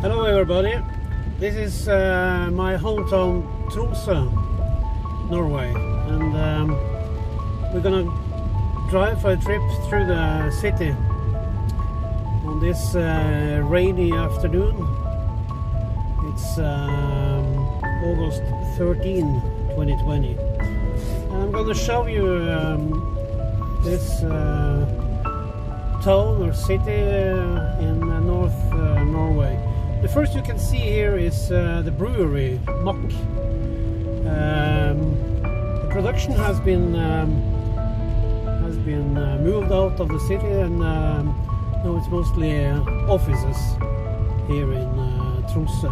Hello everybody, this is my hometown Tromsø, Norway, and we're gonna drive for a trip through the city on this rainy afternoon. It's August 13, 2020, and I'm gonna show you this town or city in North Norway. The first you can see here is the brewery Mack. The production has been moved out of the city, and now it's mostly offices here in Tromsø.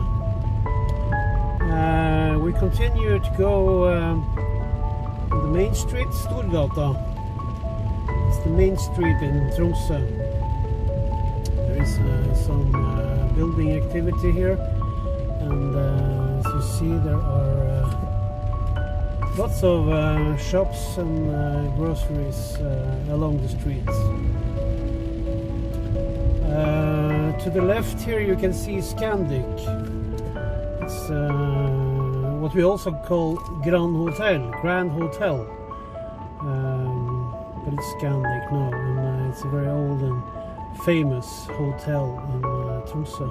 We continue to go on the main street, Storgata. It's the main street in Tromsø. There is some building activity here, and as you see, there are lots of shops and groceries along the streets. To the left here you can see Scandic. It's what we also call Grand Hotel, but it's Scandic now, and it's a very old and famous hotel in Tromsø.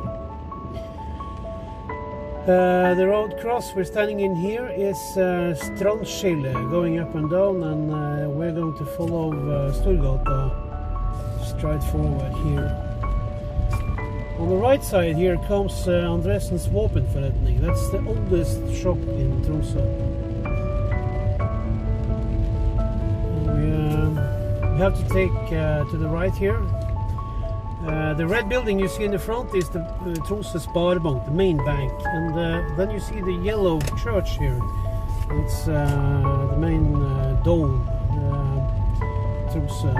The road cross we're standing in here is Tromsø, going up and down, and we're going to follow Storgata straight forward here. On the right side here comes Andresen's Våpenforretning. That's the oldest shop in Tromsø. We have to take to the right here. The red building you see in the front is the Tromsø Sparebank, the main bank, and then you see the yellow church here. It's the main dome, Tromsø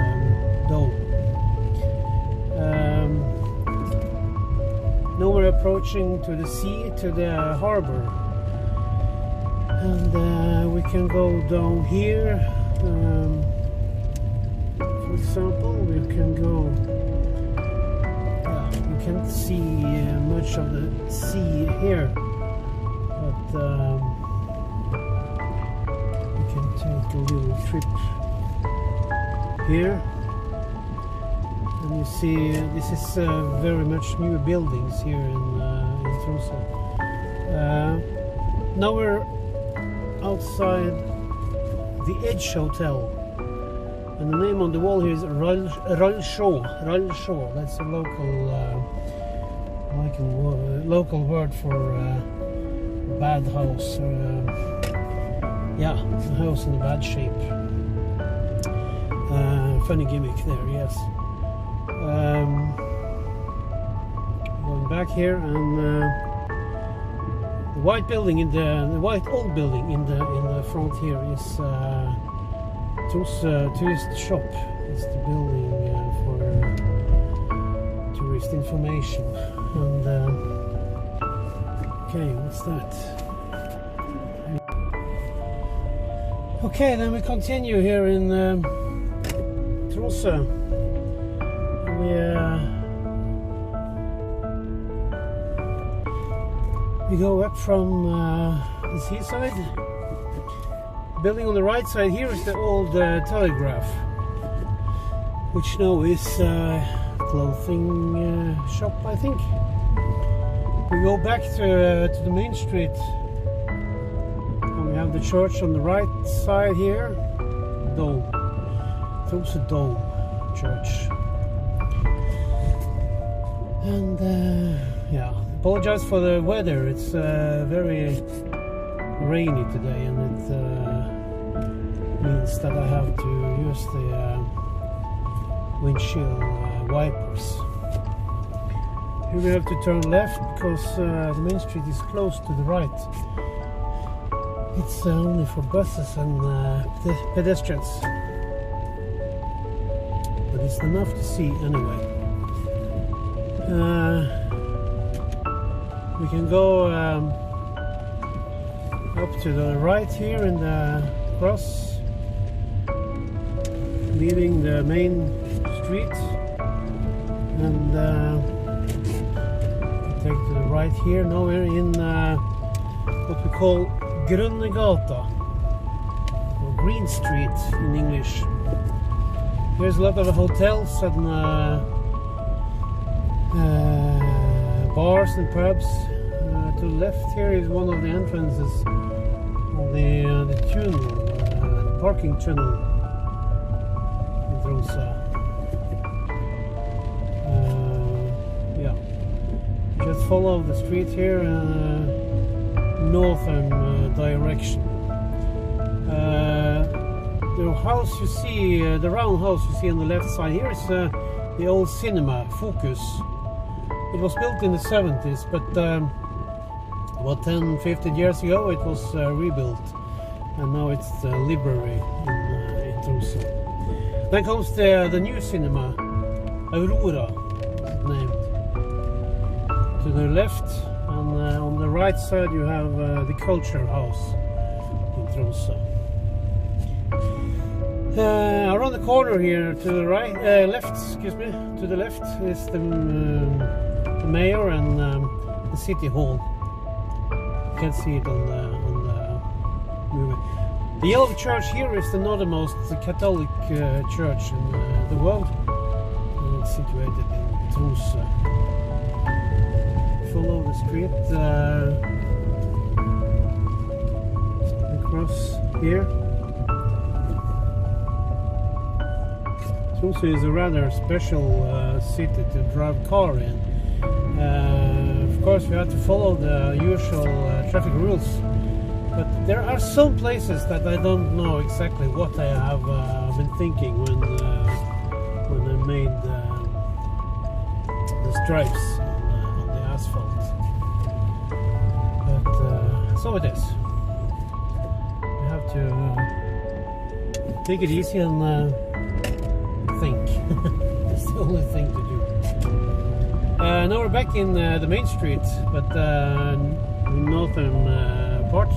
dome. Now we're approaching to the sea, to the harbor, and we can go down here. For example, we can go. You can't see much of the sea here, but we can take a little trip here. And you see, this is very much new buildings here in Tromsø. Now we're outside the Edge Hotel, and the name on the wall here is Rallsjå. That's a local word for bad house. Yeah, a house in bad shape. Funny gimmick there, yes. Going back here, and the white building the white old building in the front here is Tromsø tourist shop. It's the building for tourist information. And okay, what's that? Okay, then we continue here in Tromsø. We go up from the seaside. The building on the right side here is the old telegraph, which now is clothing shop, I think. We go back to the main street, and we have the church on the right side here. Dome, Tromsø Dome Church. And yeah, apologize for the weather. It's very rainy today, and it means that I have to use the windshield wipers. Here we have to turn left because the main street is closed to the right. It's only for buses and pedestrians, but it's enough to see anyway. We can go up to the right here in the cross, leaving the main street, and take to the right here. Now we're in what we call Grønnegata, or Green Street in English. There's a lot of hotels and bars and pubs. To the left here is one of the entrances of the tunnel, the parking tunnel in Tromsø. Yeah, just follow the street here, northern direction. The house you see, the round house you see on the left side here is the old cinema, Focus. It was built in the 70s, but about 10-15 years ago it was rebuilt, and now it's the library in Tromsø. Then comes the new cinema, Aurora, it's named, to the left, and on the right side you have the culture house in Tromsø. Around the corner here to the right, to the left is the mayor and the city hall. You can see it on the movie. The yellow church here is the northernmost Catholic church in the world. And it's situated in Tromsø. Follow the street across here. Tromsø is a rather special city to drive car in. Of course, you have to follow the usual traffic rules, but there are some places that I don't know exactly what I have been thinking when I made the stripes on the asphalt. But so it is. You have to take it easy and think. That's the only thing to do. Now we're back in the main street, but the northern part,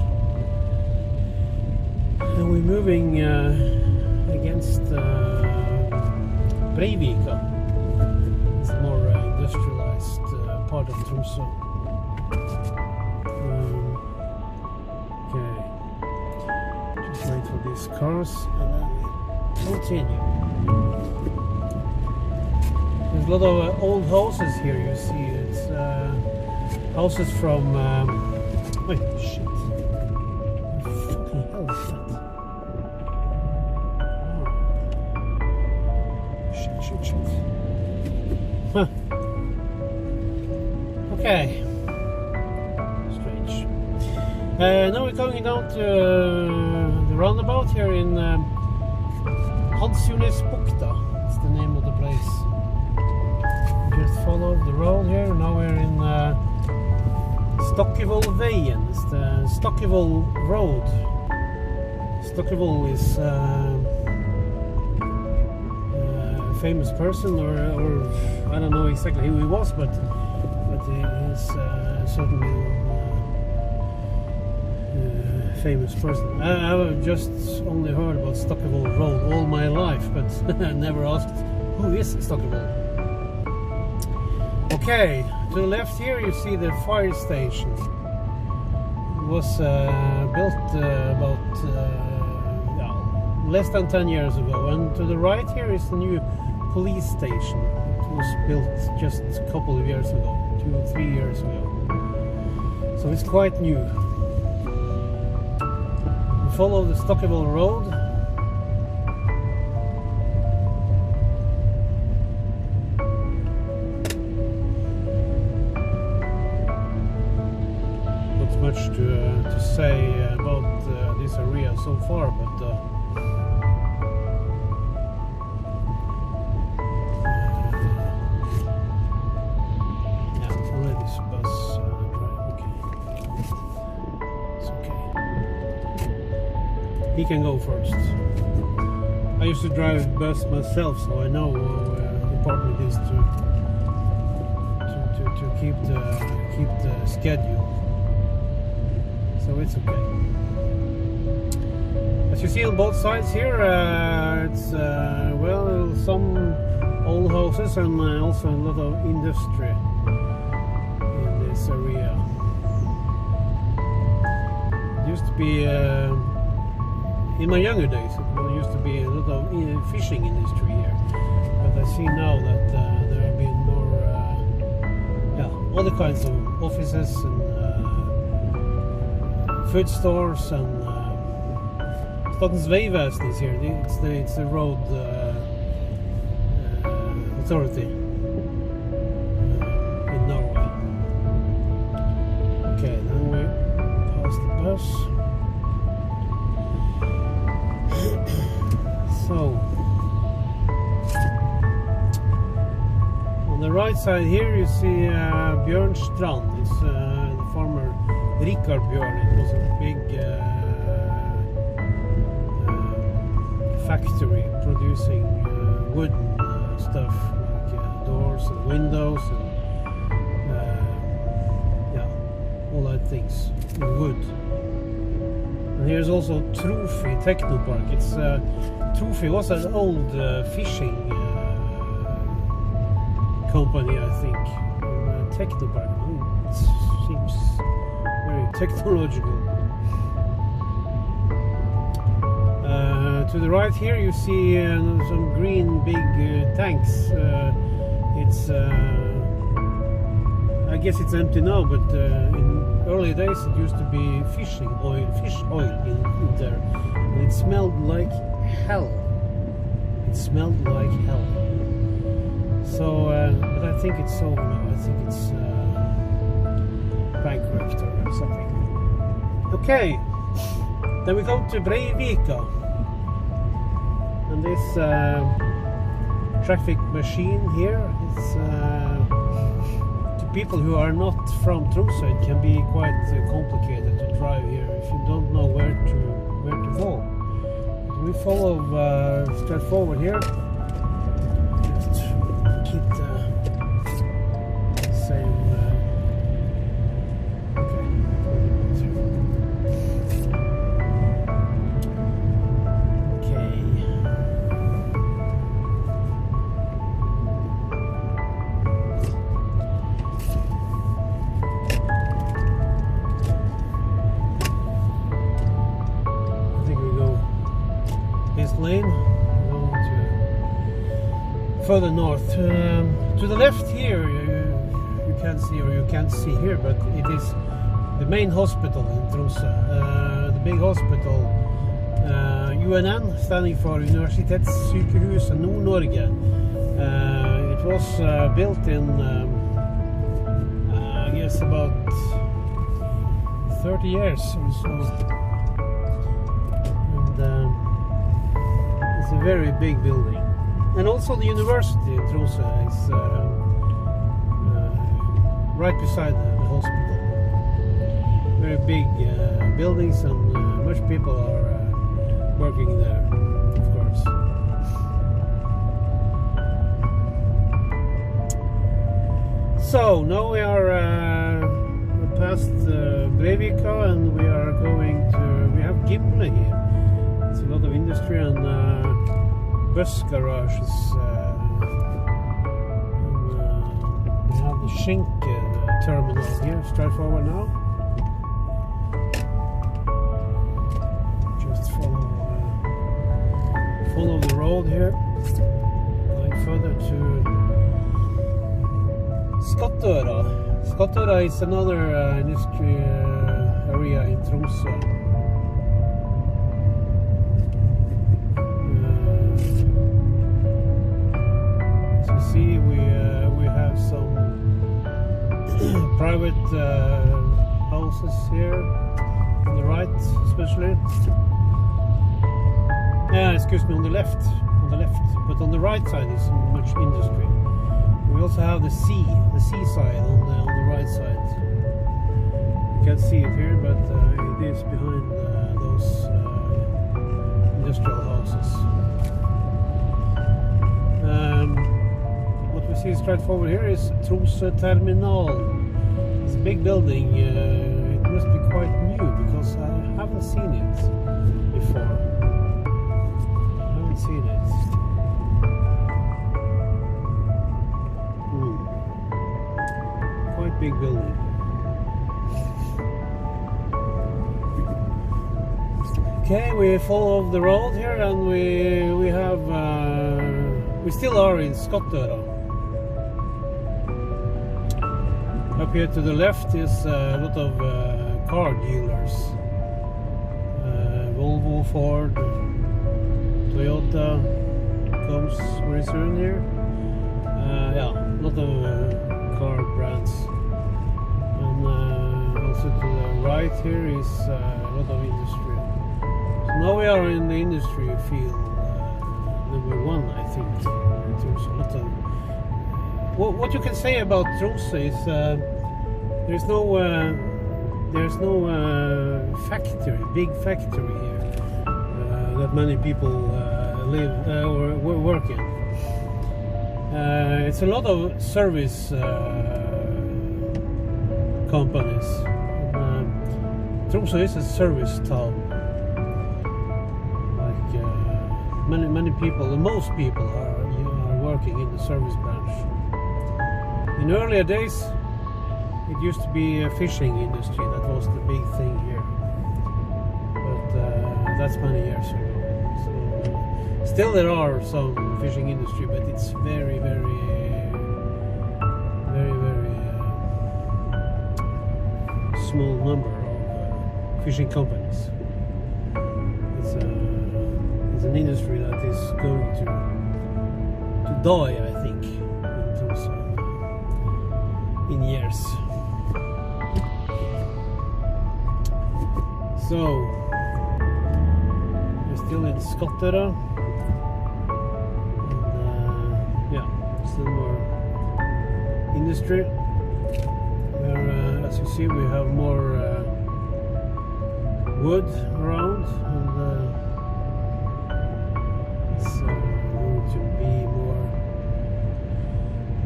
and we're moving against Breivika. It's a more industrialized part of Tromsø. Okay, just wait for these cars and then we continue. There's a lot of old houses here, you see. It's houses from... wait, shit. What the fucking hell is that? Oh. Shit. Huh. Okay. Strange. Now we're going down to the roundabout here in Hansjonesbukta. That's the name of the place. Just follow the road here. Now we're in Stokkevollveien. It's the Stokkevoll Road. Stokkevoll is a famous person, or I don't know exactly who he was, but he's certainly a famous person. I've just only heard about Stokkevoll Road all my life, but I never asked who is Stokkevoll. Okay, to the left here you see the fire station. It was built about less than 10 years ago, and to the right here is the new police station. It was built just a couple of years ago, 2 or 3 years ago. So it's quite new. We follow the Stokkevoll Road. Much to say about this area so far, but yeah, already this bus drive. Okay, it's okay. He can go first. I used to drive bus myself, so I know how important it is to keep the schedule. So it's okay. As you see on both sides here, it's well, some old houses and also a lot of industry in this area. to be, in my younger days, there used to be a lot of fishing industry here. But I see now that there have been more, other kinds of offices and food stores and Statens Vegvesen is here. It's the road authority in Norway. Okay, then we pass the bus. So on the right side here you see Bjørnstrand. It's the former Rikard Bjørn. It was a big factory producing wooden stuff like doors and windows and all that things in wood. And here's also Tromsø Technopark. It's Tromsø was an old fishing company, I think. Technopark. It seems very technological. To the right here you see some green big tanks. It's I guess it's empty now, but in early days it used to be fish oil in there, and it smelled like hell. It smelled like hell. So, but I think it's over now. I think it's bankrupt or something. Okay, then we come to Breivika. And this traffic machine here is to people who are not from Tromsø, it can be quite complicated to drive here if you don't know where to go. We follow straight forward here. Just keep the same. Lane going to further north. To the left here you can see, or you can't see here, but it is the main hospital in Tromsø. The big hospital, UNN, standing for Universitetssykehuset Nord-Norge. It was built in I guess about 30 years or so. And it's a very big building, and also the university in Tromsø is right beside the hospital. Very big buildings, and much people are working there, of course. So now we are past Breivika, and we are going to. We have Gimle here. It's a lot of industry and bus garages. We have the Skink terminal here, straight forward now. Just follow the road here, going further to Skattøra. Skattøra is another industry area in Tromsø. See, we have some private houses here on the right, especially. Yeah, excuse me, on the left, but on the right side is much industry. We also have the seaside on the right side. You can't see it here, but it is behind those industrial houses. What we see straight forward here is Tromsø Terminal. It's a big building. It must be quite new because I haven't seen it before. Quite big building. Okay, we follow the road here, and we have we still are in Skottøra. Up here to the left is a lot of car dealers. Volvo, Ford, Toyota comes very soon here. Yeah, a lot of car brands. And also to the right here is a lot of industry. So now we are in the industry field number 1, I think. There's a lot of what you can say about Tromsø is there's no factory, big factory here that many people live or work in. It's a lot of service companies. Tromsø is a service town. Like many people, most people are working in the service branch. In earlier days, it used to be a fishing industry that was the big thing here, but that's many years ago. So still there are some fishing industry, but it's very small number of fishing companies. It's an industry that is going to die, I think, in terms of in years. So we're still in Skottøra, and yeah, still more industry. Where, as you see, we have more wood around, and it's going to be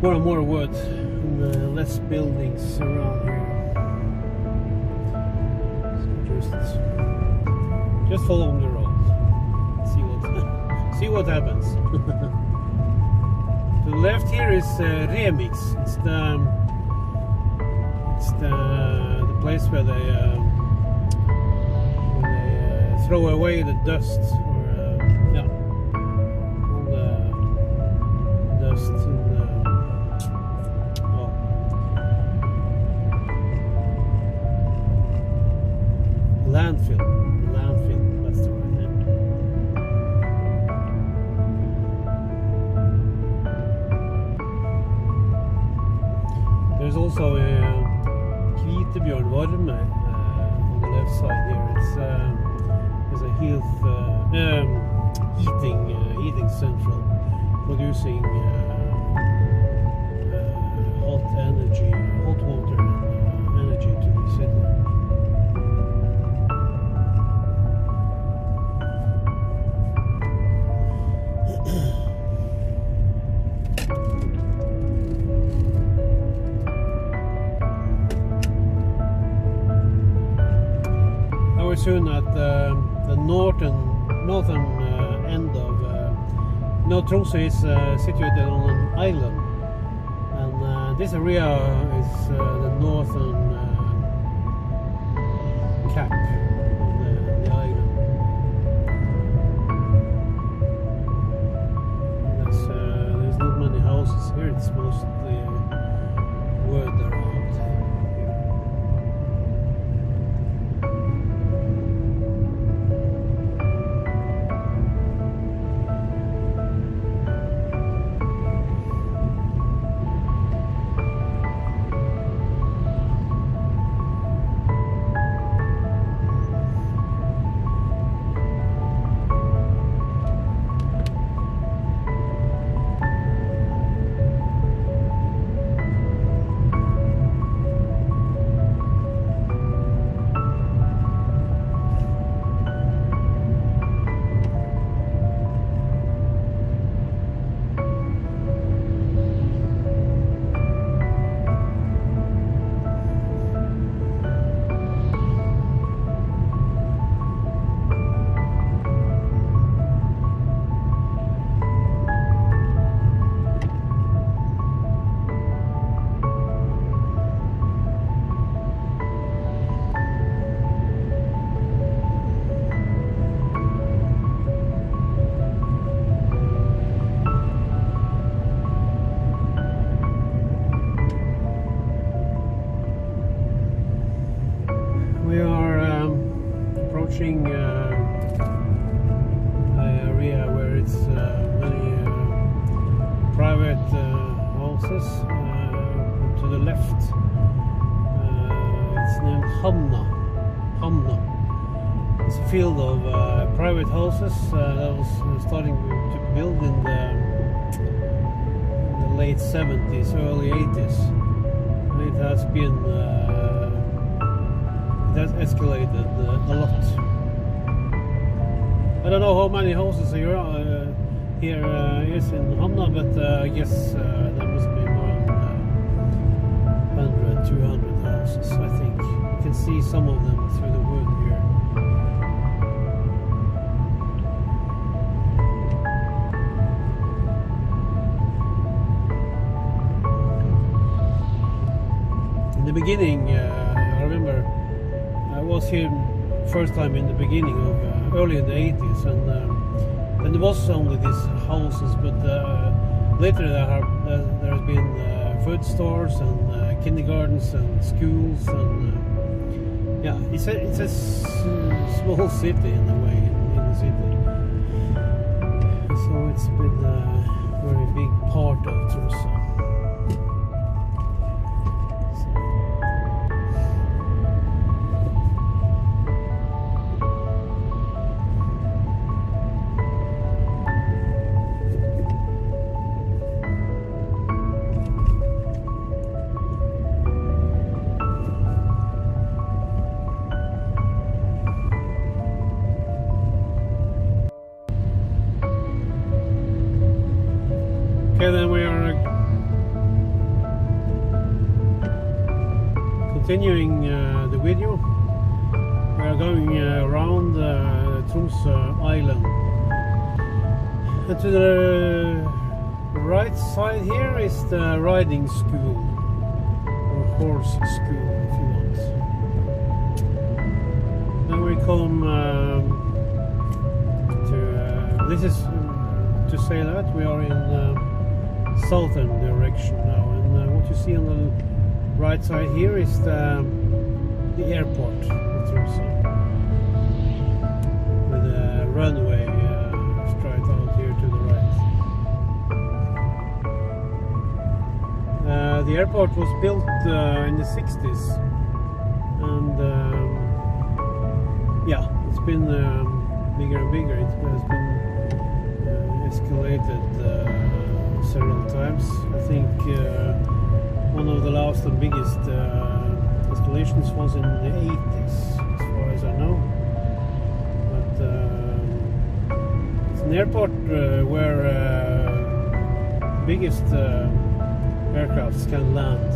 more and more wood, and less buildings around here. So just follow the road, see what happens. To the left here is Remix. It's the place where they throw away the dust, or yeah, all the dust and landfill, that's the right name. There's also a Kvitebjørn Varme on the left side here. It's a heating central, producing hot water energy to the city. We're soon at the northern end of Tromsø is situated on an island, and this area is the northern cap of the island. There's not many houses here. It's mostly wood around. approaching an area where it's many private houses. To the left, it's named Hamna. It's a field of private houses that was starting to build in the late 70s, early 80s. And it has been it has escalated a lot. I don't know how many houses here is in Hamna, but I guess there must be more than 100, 200 houses, I think. You can see some of them through the wood here. In the beginning, I remember I was here first time in the beginning of early in the 80s, and there was only these houses, but later there has been food stores and kindergartens and schools, and yeah, it's a small city in a way, in the city. So it's been a very big part of Tromsø. Okay, then we are continuing the video. We are going around Tromsø island. And to the right side here is the riding school, or horse school if you want. Then we come to, this is to say that we are in southern direction now, and what you see on the right side here is the airport of Tromsø, with a runway straight out here to the right. The airport was built in the 60s, and yeah, it's been bigger and bigger. It has been escalated several times. I think one of the last and biggest escalations was in the 80s, as far as I know. But it's an airport where biggest aircrafts can land.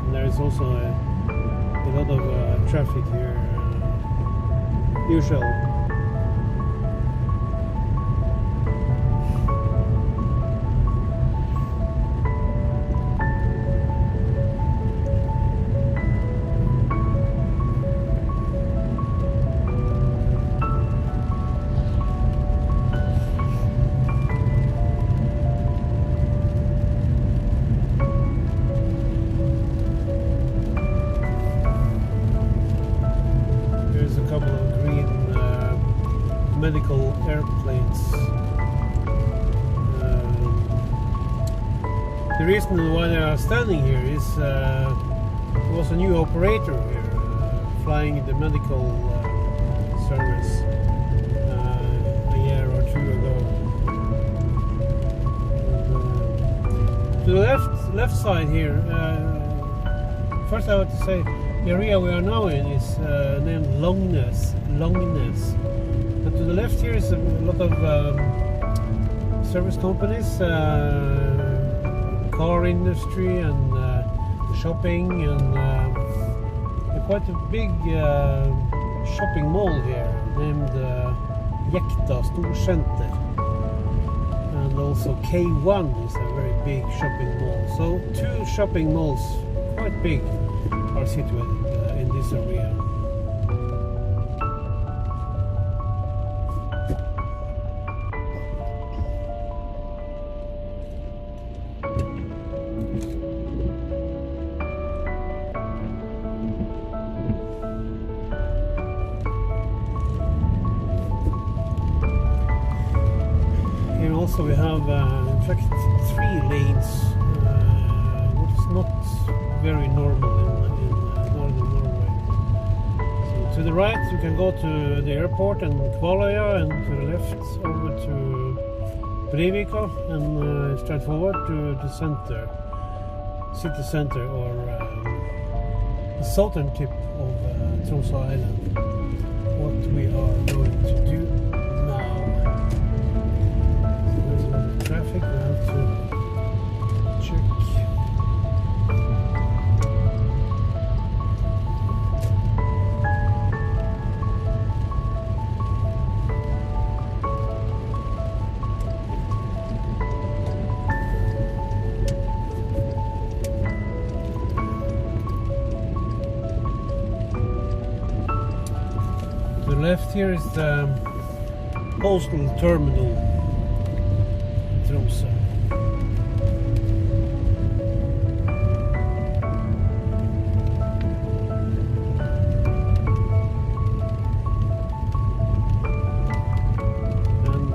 And there is also a lot of traffic here, usually. Medical airplanes. The reason why they are standing here is there was a new operator here flying the medical service a year or two ago. To the left side here, first I want to say the area we are now in is named Longnes. But to the left here is a lot of service companies, car industry, and shopping, and quite a big shopping mall here named Jekta Storsenter, and also K1 is a very big shopping mall. So two shopping malls, quite big, are situated in this area. So we have, in fact, 3 lanes, which is not very normal in northern Norway. So to the right, you can go to the airport and Kvaløya, and to the left over to Breivika, and straight forward to the center, city center, or the southern tip of Tromsø Island. What we are going to do now. So there's a lot of traffic, we have to check. To the left here is the postal terminal in Tromsø. And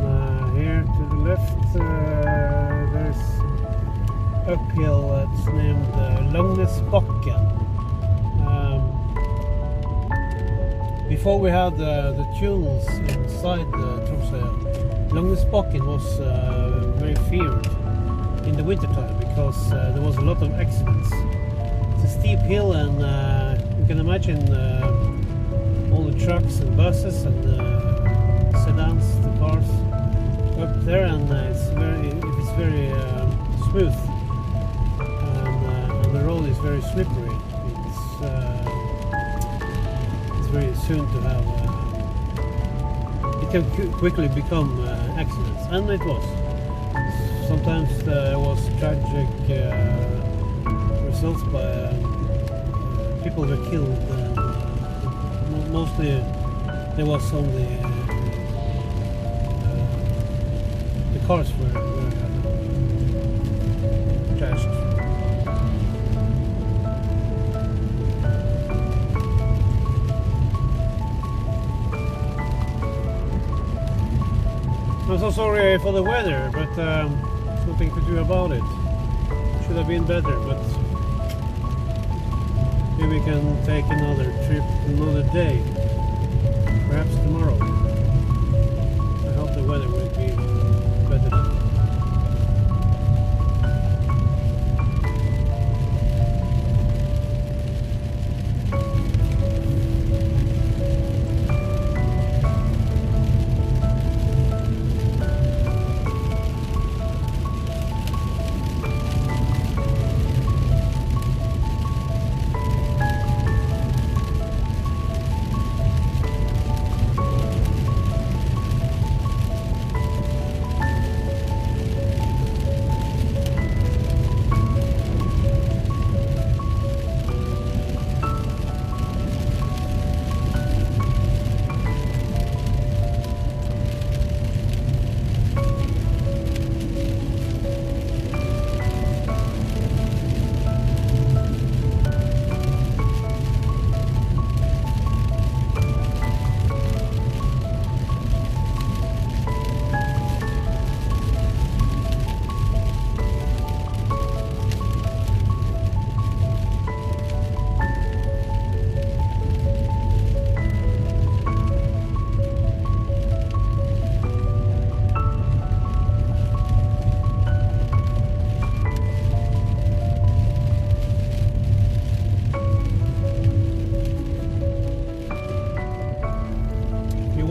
here to the left there's uphill that's named Langnesbakken. Before we had the tunnels inside Tromsø, Langnesbakken was very feared in the wintertime because there was a lot of accidents. It's a steep hill, and you can imagine all the trucks and buses and sedans, the cars up there, and it's very smooth, and the road is very slippery. Very soon to have it can quickly become accidents, and it was. Sometimes there was tragic results by people were killed, and mostly there was only the cars were crashed. I'm so sorry for the weather, but there's nothing to do about it. Should have been better, but maybe we can take another trip another day, perhaps tomorrow. I hope the weather will be better then.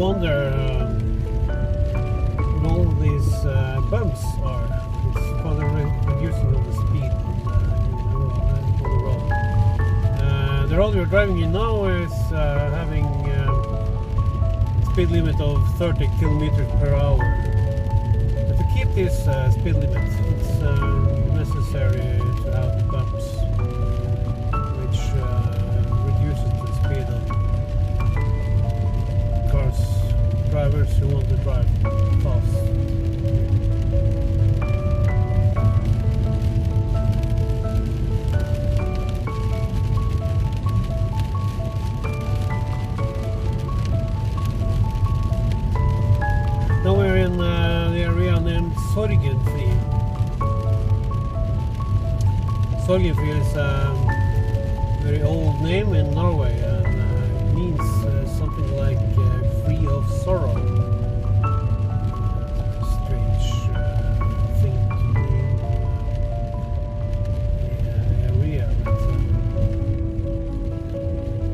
Wonder what all these bumps are. It's for the reducing of the speed on the road. The road we're driving in now is having a speed limit of 30 kilometers per hour. But to keep this speed limit, it's necessary to have the bumps, which reduces the speed of drivers who want to drive fast. Now we're in the area named Sorgenfri. Sorgenfri is a very old name in Norway, and it means something like free of sorrow. Strange thing to name the area, but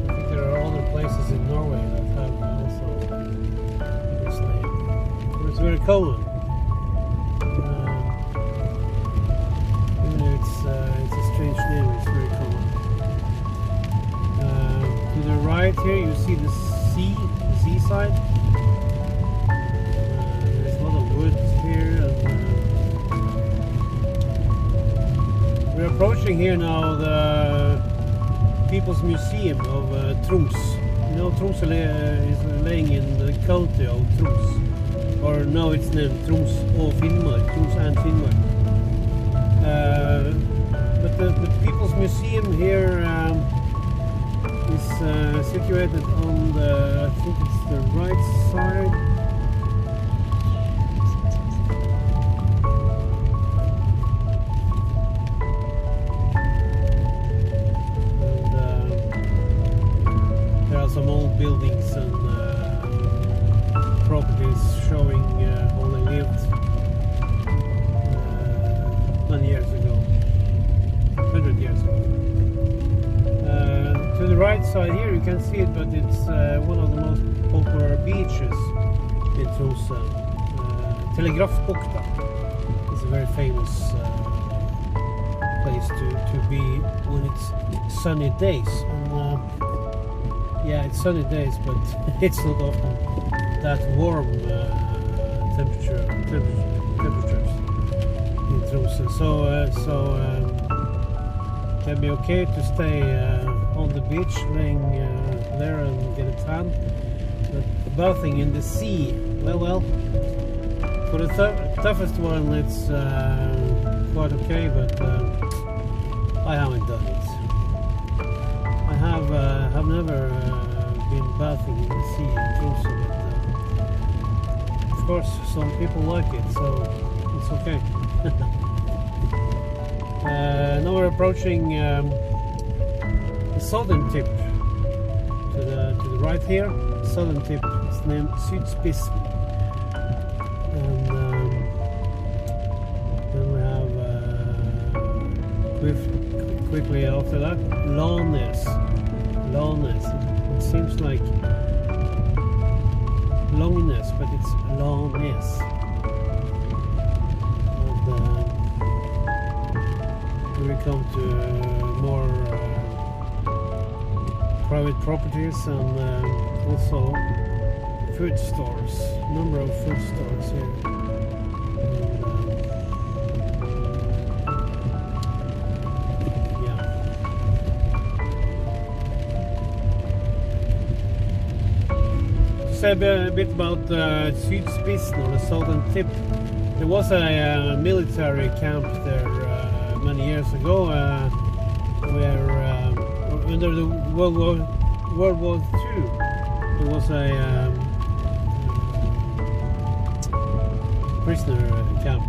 I think there are other places in Norway that have also this name. It's very common. Even if it's a strange name, it's very common. To the right here, you see the seaside. There's a lot of woods here, and we're approaching here now the People's Museum of Troms. You know, Tromsø is laying in the county of Troms, or now it's named Troms og Finnmark, Troms and Finnmark. But the People's Museum here is situated on the, I think it's the right side. And there are some old buildings and properties showing how they lived many years ago, 100 years ago. To the right side here you can see it, but it's one of the most popular beaches in Tromsø. Telegrafbukta is a very famous place to be when it's sunny days. And yeah, it's sunny days, but it's not often that warm temperatures in Tromsø. So it can be okay to stay on the beach, laying there and get a tan. But bathing in the sea, well, for the toughest one it's quite okay, but I haven't done it. I have never been bathing in the sea in Tromsø, but of course some people like it, so it's okay. Now we're approaching the southern tip. To the right here, southern tip is named Sydspissen. And then we have quickly after that Lanes. It seems like Longness, but it's Lanes. We come to more private properties and also food stores, number of food stores here. And, yeah. To say a bit about Sydspissen, or the southern tip, there was a military camp there many years ago, where under the World War II there was a prisoner camp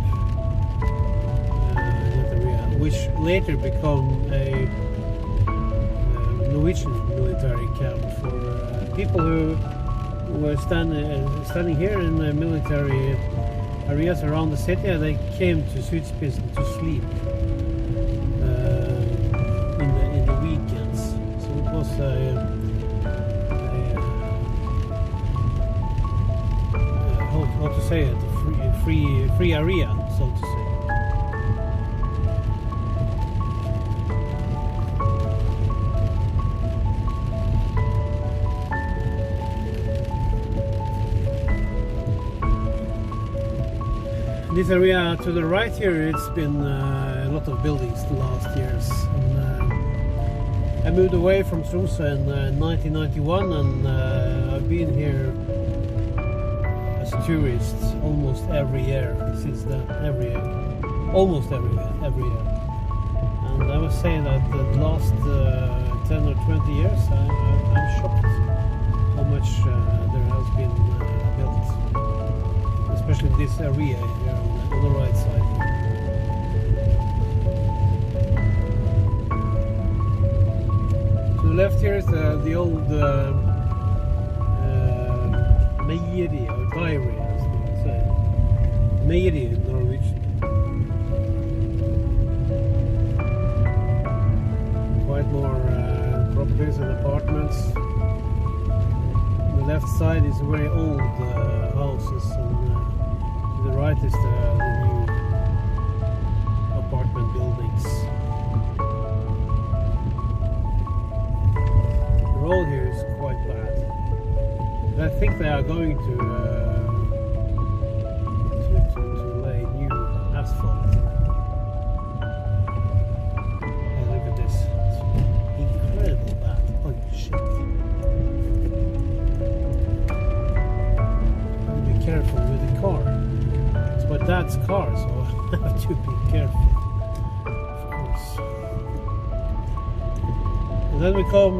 in that area, which later became a Norwegian military camp for people who were standing here in the military areas around the city. They came to Sydspissen to sleep in the weekends. So it was how to say it, a free area, so to say. This area to the right here, it's been a lot of buildings the last years. And, I moved away from Tromsø in 1991, and I've been here as a tourist almost every year since then. Almost every year. And I must say that the last 10 or 20 years, I'm shocked how much there has been built. especially in this area here on the right side. To the left here is the old meieri or dairy, as they would say. Meieri in Norwegian. Quite more properties and apartments. On the left side is very old houses, and to the right is the new apartment buildings. The road here is quite bad. But I think they are going to lay new asphalt. And look at this. It's incredible bad. Oh shit. Be careful with the car. It's my dad's car, so I have to be careful, of course. And then we come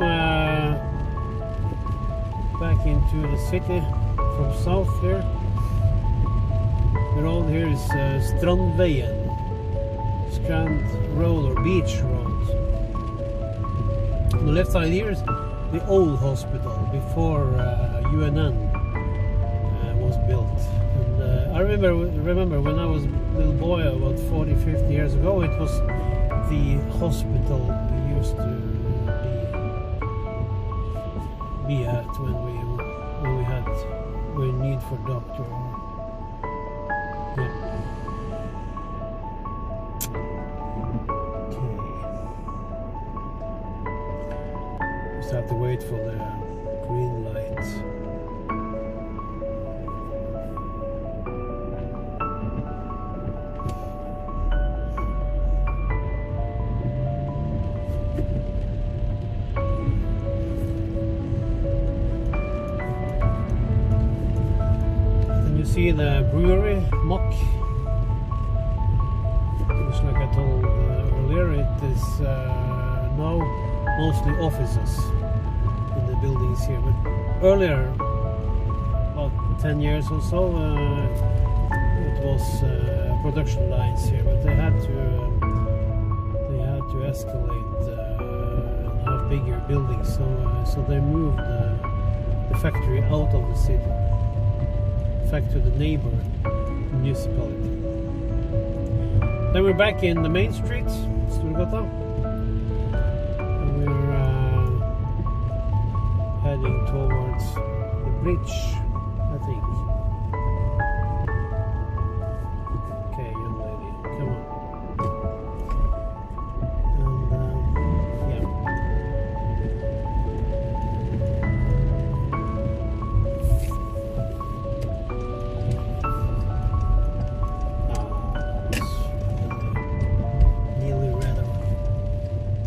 back into the city from south here. The road here is Strandveien, Strand Road or Beach Road. On the left side here is the old hospital before UNN was built. And I remember when I was a little boy, about 40-50 years ago, it was the hospital we used to be at when we had need for doctor. Yeah. Okay. Just have to wait for the green light. See the brewery, Mock. Just like I told earlier, it is now mostly offices in the buildings here. But earlier, about 10 years or so, it was production lines here. But they had to escalate and have bigger buildings. So they moved the factory out of the city. Back to the neighbor municipality. Then we're back in the main street, Storgata. And we're heading towards the bridge, I think. Okay, young lady, come on.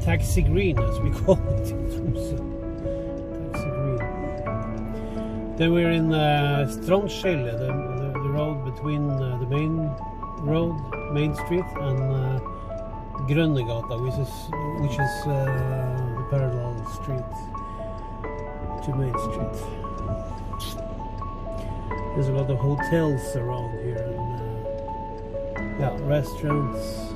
Taxi green, as we call it in Tromsø. Taxi green. Then we're in Tromsø, the road between the main street, and Grønnegata, which is the parallel street to Main Street. There's a lot of hotels around here, and restaurants.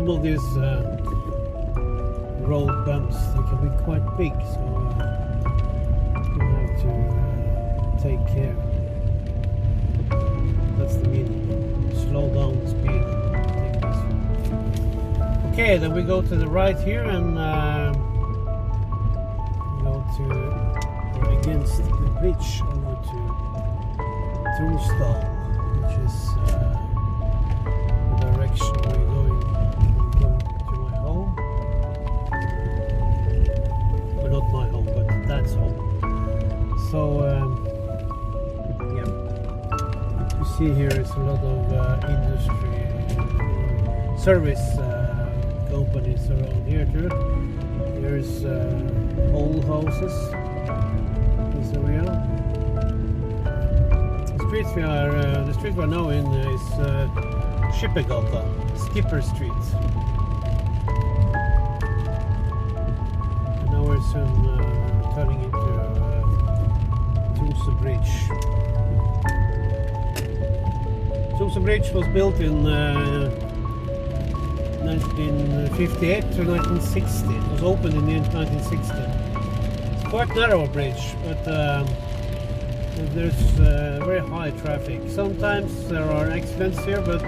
some of these road bumps, they can be quite big, so you have to take care. That's the meaning. Slow down the speed. Take this. Okay, then we go to the right here and go to or against the bridge over to Tromsø, which is the direction we're going. Going to my home. Well, not my home, but dad's home. So, yeah. What you see here is a lot of industry, service companies around here too. There's old houses. This area. The street we're now in is Skippergata, Skipper Street. And now we're soon turning into Tromsø Bridge. Tromsø Bridge was built in 1958 to 1960. It was opened in 1960. It's quite narrow bridge, but there's very high traffic. Sometimes there are accidents here, but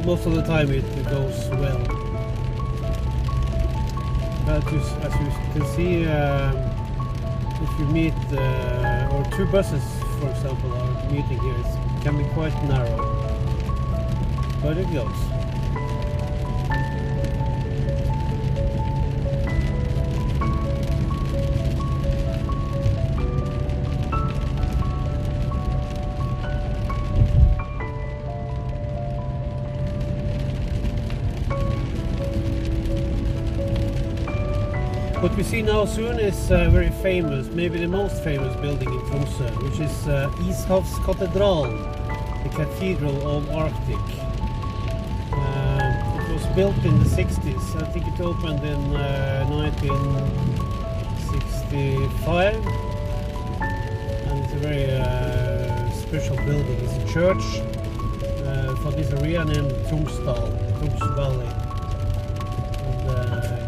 most of the time it goes well. But as you can see, if you meet or two buses, for example, are meeting here, it can be quite narrow, but it goes. What we see now soon is very famous, maybe the most famous building in Tromsø, which is Ishavskatedralen, the Cathedral of Arctic. It was built in the 60s. I think it opened in 1965, and it's a very special building. It's a church for this area named Tromsø Valley.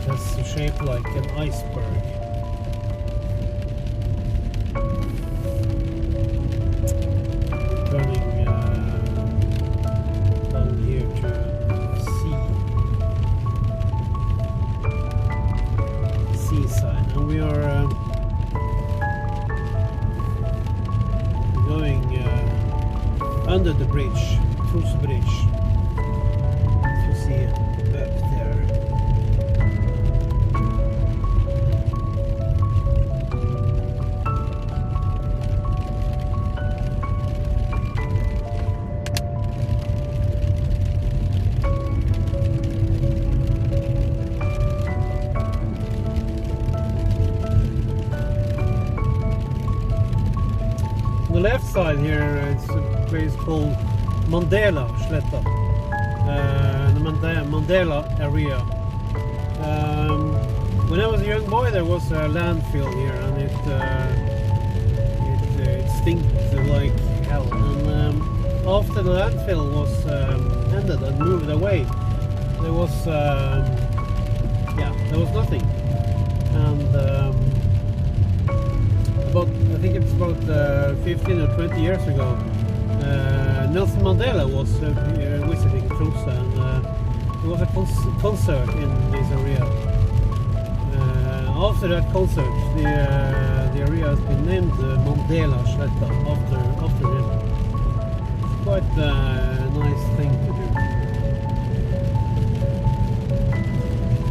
It's shaped like an iceberg. Turning down here to seaside, and we are going under the bridge, Tromsø Bridge. You see it back there. On the left side here, it's a place called Mandela Sletta, the Mandela area. When I was a young boy, there was a landfill here, and it stinked like hell. And after the landfill was ended and moved away, there was nothing. And I think it's about 15 or 20 years ago, Nelson Mandela was visiting Tromsø, and there was a concert in this area. After that concert, the area has been named Mandela Sletta after him. It's quite a nice thing to do.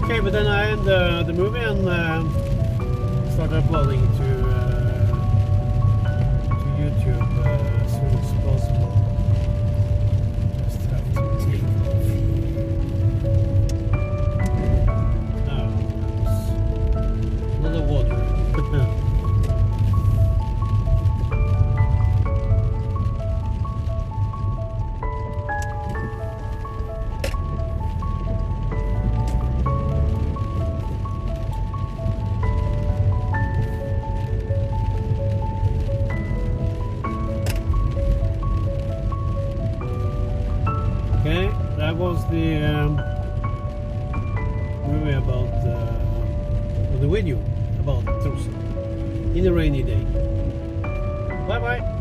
Okay, but then I end the movie and start uploading it to YouTube as soon as possible. Just have to take off. Oh, there's a lot of water. the movie about or the video about Tromsø in a rainy day. Bye bye.